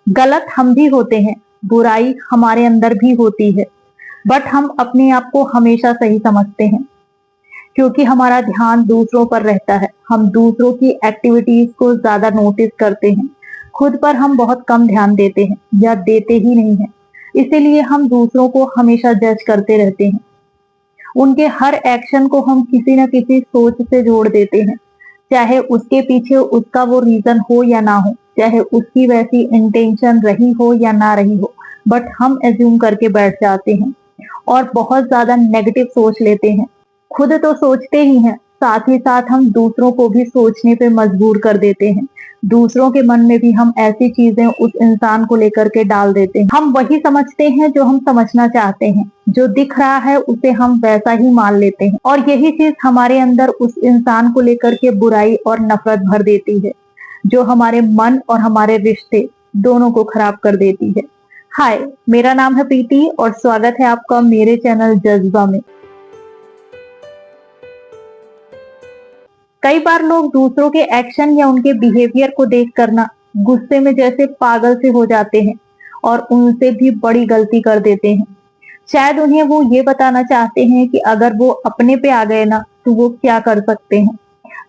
गलत हम भी होते हैं, बुराई हमारे अंदर भी होती है, बट हम अपने आप को हमेशा सही समझते हैं क्योंकि हमारा ध्यान दूसरों पर रहता है। हम दूसरों की एक्टिविटीज को ज्यादा नोटिस करते हैं, खुद पर हम बहुत कम ध्यान देते हैं या देते ही नहीं हैं। इसीलिए हम दूसरों को हमेशा जज करते रहते हैं। उनके हर एक्शन को हम किसी न किसी सोच से जोड़ देते हैं, चाहे उसके पीछे उसका वो रीजन हो या ना हो, चाहे उसकी वैसी इंटेंशन रही हो या ना रही हो, बट हम एज्यूम करके बैठ जाते हैं और बहुत ज्यादा नेगेटिव सोच लेते हैं। खुद तो सोचते ही हैं, साथ ही साथ हम दूसरों को भी सोचने पे मजबूर कर देते हैं। दूसरों के मन में भी हम ऐसी चीजें उस इंसान को लेकर के डाल देते हैं। हम वही समझते हैं जो हम समझना चाहते हैं, जो दिख रहा है उसे हम वैसा ही मान लेते हैं और यही चीज हमारे अंदर उस इंसान को लेकर के बुराई और नफरत भर देती है, जो हमारे मन और हमारे रिश्ते दोनों को खराब कर देती है। हाय, मेरा नाम है प्रीति और स्वागत है आपका मेरे चैनल जज्बा में। कई बार लोग दूसरों के एक्शन या उनके बिहेवियर को देख कर ना गुस्से में जैसे पागल से हो जाते हैं और उनसे भी बड़ी गलती कर देते हैं। शायद उन्हें वो ये बताना चाहते हैं कि अगर वो अपने पे आ गए ना तो वो क्या कर सकते हैं।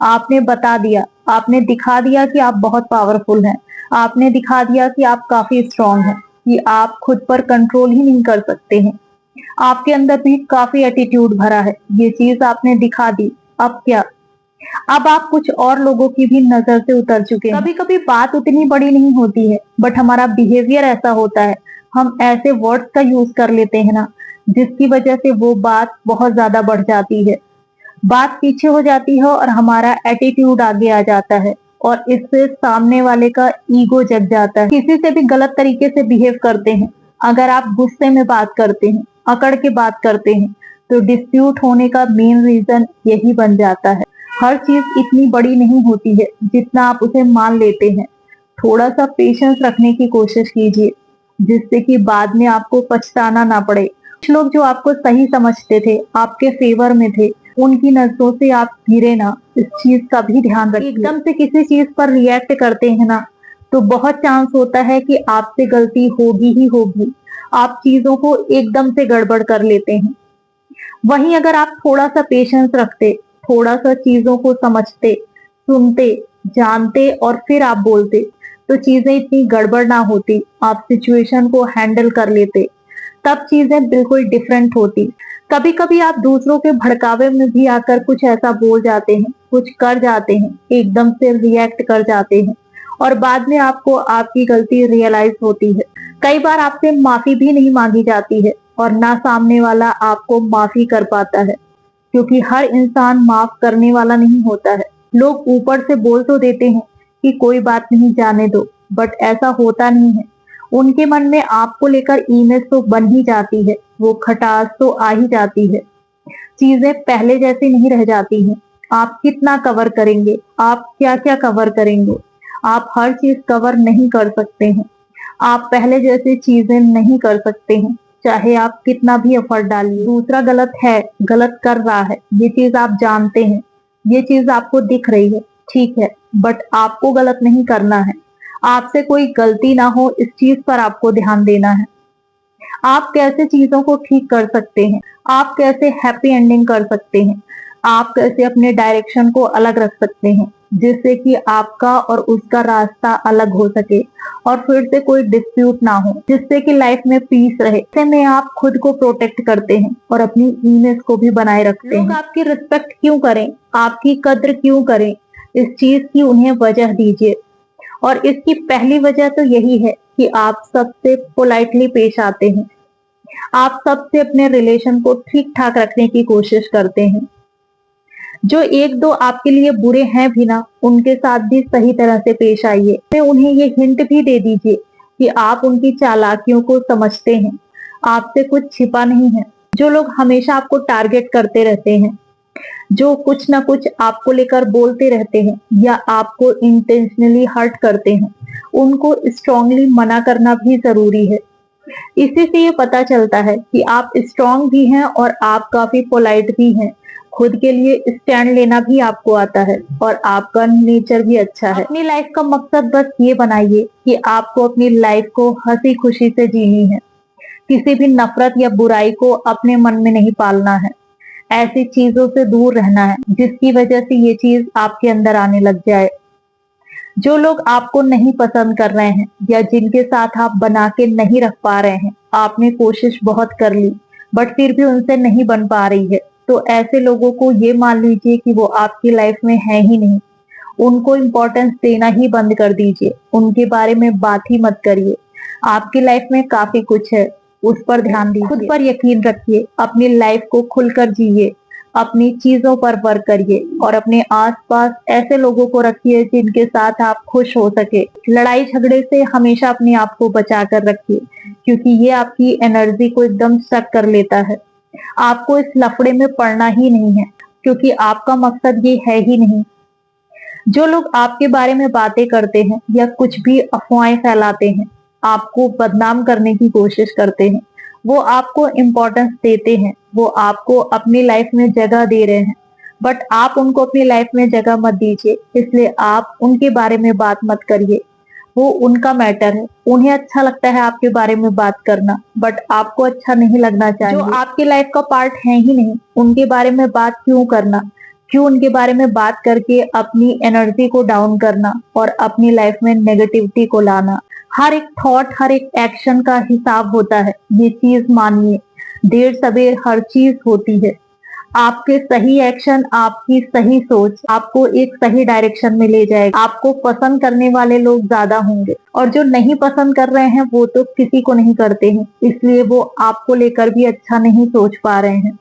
आपने बता दिया, आपने दिखा दिया कि आप बहुत पावरफुल हैं, आपने दिखा दिया कि आप काफी स्ट्रांग हैं, कि आप खुद पर कंट्रोल ही नहीं कर सकते हैं, आपके अंदर भी काफी एटीट्यूड भरा है। ये चीज आपने दिखा दी, अब क्या? अब आप कुछ और लोगों की भी नजर से उतर चुके हैं। कभी कभी बात उतनी बड़ी नहीं होती है, बट हमारा बिहेवियर ऐसा होता है, हम ऐसे वर्ड्स का यूज कर लेते हैं ना, जिसकी वजह से वो बात बहुत ज्यादा बढ़ जाती है, बात पीछे हो जाती है और हमारा एटीट्यूड आगे आ जाता है और इससे सामने वाले का ईगो जग जाता है। किसी से भी गलत तरीके से बिहेव करते हैं, अगर आप गुस्से में बात करते हैं, अकड़ के बात करते हैं, तो डिस्प्यूट होने का मेन रीजन यही बन जाता है। हर चीज इतनी बड़ी नहीं होती है जितना आप उसे मान लेते हैं। थोड़ा सा पेशेंस रखने की कोशिश कीजिए, जिससे कि बाद में आपको पछताना ना पड़े। कुछ लोग जो आपको सही समझते थे, आपके फेवर में थे, उनकी नजरों से आप गिरे ना, इस चीज का भी ध्यान रखिए। एकदम से किसी चीज पर रिएक्ट करते हैं ना, तो बहुत चांस होता है कि आपसे गलती होगी ही होगी। आप चीजों को एकदम से गड़बड़ कर लेते हैं। वहीं अगर आप थोड़ा सा पेशेंस रखते, थोड़ा सा चीजों को समझते, सुनते, जानते और फिर आप बोलते, तो चीजें इतनी गड़बड़ ना होती, आप सिचुएशन को हैंडल कर लेते, तब चीजें बिल्कुल डिफरेंट होती। कभी कभी आप दूसरों के भड़कावे में भी आकर कुछ ऐसा बोल जाते हैं, कुछ कर जाते हैं, एकदम से रिएक्ट कर जाते हैं और बाद में आपको आपकी गलती रियलाइज होती है। कई बार आपसे माफी भी नहीं मांगी जाती है और ना सामने वाला आपको माफी कर पाता है, क्योंकि हर इंसान माफ करने वाला नहीं होता है। लोग ऊपर से बोल तो देते हैं कि कोई बात नहीं, जाने दो, बट ऐसा होता नहीं है। उनके मन में आपको लेकर इमेज तो बन ही जाती है, वो खटास तो आ ही जाती है, चीजें पहले जैसी नहीं रह जाती हैं। आप कितना कवर करेंगे, आप क्या क्या कवर करेंगे, आप हर चीज कवर नहीं कर सकते हैं। आप पहले जैसी चीजें नहीं कर सकते हैं, चाहे आप कितना भी एफर्ट डालिए। दूसरा गलत है, गलत कर रहा है, ये चीज आप जानते हैं, ये चीज आपको दिख रही है, ठीक है, बट आपको गलत नहीं करना है। आपसे कोई गलती ना हो, इस चीज पर आपको ध्यान देना है। आप कैसे चीजों को ठीक कर सकते हैं, आप कैसे हैप्पी एंडिंग कर सकते हैं, आप कैसे अपने डायरेक्शन को अलग रख सकते हैं, जिससे कि आपका और उसका रास्ता अलग हो सके और फिर से कोई डिस्प्यूट ना हो, जिससे कि लाइफ में पीस रहे। ऐसे में आप खुद को प्रोटेक्ट करते हैं और अपनी इमेज को भी बनाए रखते हैं। लोग आपकी रिस्पेक्ट क्यों करें, आपकी कद्र क्यों करें, इस चीज की उन्हें वजह दीजिए और इसकी पहली वजह तो यही है कि आप सबसे पोलाइटली पेश आते हैं, आप सबसे अपने रिलेशन को ठीक ठाक रखने की कोशिश करते हैं। जो एक दो आपके लिए बुरे हैं भी ना, उनके साथ भी सही तरह से पेश आइए। तो उन्हें ये हिंट भी दे दीजिए कि आप उनकी चालाकियों को समझते हैं, आपसे कुछ छिपा नहीं है। जो लोग हमेशा आपको टारगेट करते रहते हैं, जो कुछ ना कुछ आपको लेकर बोलते रहते हैं या आपको इंटेंशनली हर्ट करते हैं, उनको स्ट्रांगली मना करना भी जरूरी है। इसी से ये पता चलता है कि आप स्ट्रांग भी हैं और आप काफी पोलाइट भी हैं। खुद के लिए स्टैंड लेना भी आपको आता है और आपका नेचर भी अच्छा है। अपनी लाइफ का मकसद बस ये बनाइए कि आपको अपनी लाइफ को हंसी खुशी से जीनी है। किसी भी नफरत या बुराई को अपने मन में नहीं पालना है। ऐसी चीजों से दूर रहना है जिसकी वजह से ये चीज आपके अंदर आने लग जाए। जो लोग आपको नहीं पसंद कर रहे हैं या जिनके साथ आप बना के नहीं रख पा रहे हैं, आपने कोशिश बहुत कर ली बट फिर भी उनसे नहीं बन पा रही है, तो ऐसे लोगों को ये मान लीजिए कि वो आपकी लाइफ में है ही नहीं। उनको इम्पोर्टेंस देना ही बंद कर दीजिए, उनके बारे में बात ही मत करिए। आपकी लाइफ में काफी कुछ है, उस पर ध्यान दीजिए, खुद पर यकीन रखिए, अपनी लाइफ को खुलकर जिए, अपनी चीजों पर वर्क करिए और अपने आसपास ऐसे लोगों को रखिए जिनके साथ आप खुश हो सके। लड़ाई झगड़े से हमेशा अपने आप को बचा कर रखिए, क्योंकि ये आपकी एनर्जी को एकदम सक कर लेता है। आपको इस लफड़े में पड़ना ही नहीं है, क्योंकि आपका मकसद ये है ही नहीं। जो लोग आपके बारे में बातें करते हैं या कुछ भी अफवाहें फैलाते हैं, आपको बदनाम करने की कोशिश करते हैं, वो आपको इम्पोर्टेंस देते हैं, वो आपको अपनी लाइफ में जगह दे रहे हैं, बट आप उनको अपनी लाइफ में जगह मत दीजिए। इसलिए आप उनके बारे में बात मत करिए, वो उनका मैटर है। उन्हें अच्छा लगता है आपके बारे में बात करना, बट आपको अच्छा नहीं लगना चाहिए। जो आपकी लाइफ का पार्ट है ही नहीं, उनके बारे में बात क्यों करना? क्यों उनके बारे में बात करके अपनी एनर्जी को डाउन करना और अपनी लाइफ में नेगेटिविटी को लाना? हर एक थॉट, हर एक एक्शन का हिसाब होता है, ये चीज मानिए। देर सवेर हर चीज होती है। आपके सही एक्शन, आपकी सही सोच आपको एक सही डायरेक्शन में ले जाएगा। आपको पसंद करने वाले लोग ज्यादा होंगे और जो नहीं पसंद कर रहे हैं वो तो किसी को नहीं करते हैं, इसलिए वो आपको लेकर भी अच्छा नहीं सोच पा रहे हैं।